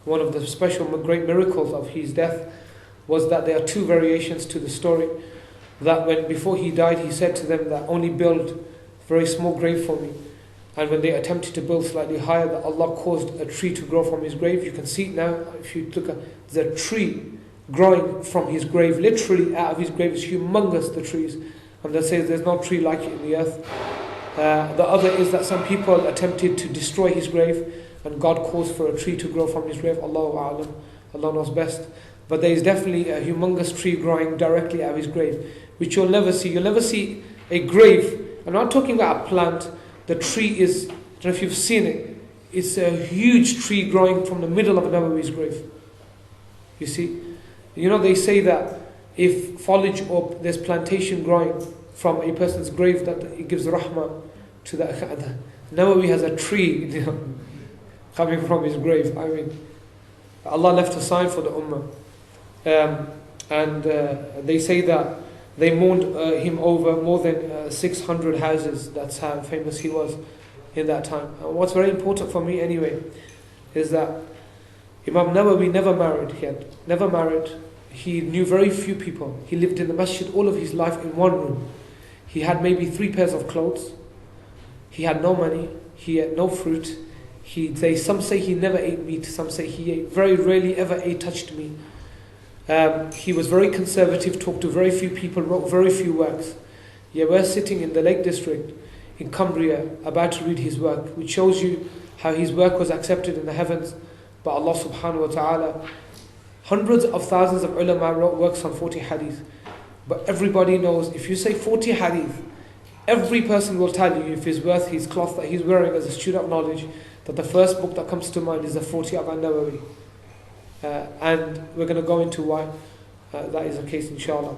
one of the special great miracles of his death was that there are two variations to the story. That when before he died, he said to them that only build a very small grave for me. And when they attempted to build slightly higher, that Allah caused a tree to grow from his grave. You can see it now. If you look at the tree growing from his grave, literally out of his grave, is humongous, the trees. And they say there's no tree like it in the earth. The other is that some people attempted to destroy his grave, and God caused for a tree to grow from his grave. Allahu A'lam. Allah knows best. But there is definitely a humongous tree growing directly out of his grave, which you'll never see. You'll never see a grave. I'm not talking about a plant. The tree is, I don't know if you've seen it, it's a huge tree growing from the middle of a Nawawi's grave. You see? You know, they say that if foliage or there's plantation growing from a person's grave, that it gives rahmah to the Nawawi has a tree, you know, coming from his grave. I mean, Allah left a sign for the ummah. They say that they mourned him over more than 600 houses. That's how famous he was in that time. What's very important for me anyway is that Imam Nawawi never married. He had never married. He knew very few people. He lived in the masjid all of his life in one room. He had maybe 3 pairs of clothes. He had no money. He had no fruit. Some say he never ate meat. Some say he very rarely ever touched meat. He was very conservative, talked to very few people, wrote very few works. Yeah, we're sitting in the Lake District in Cumbria about to read his work, which shows you how his work was accepted in the heavens by Allah subhanahu wa ta'ala. Hundreds of thousands of ulama wrote works on 40 hadith. But everybody knows, if you say 40 hadith, every person will tell you, if he's worth his cloth that he's wearing as a student of knowledge, that the first book that comes to mind is the 40 of An-Nawawi. And we're going to go into why that is the case, inshallah.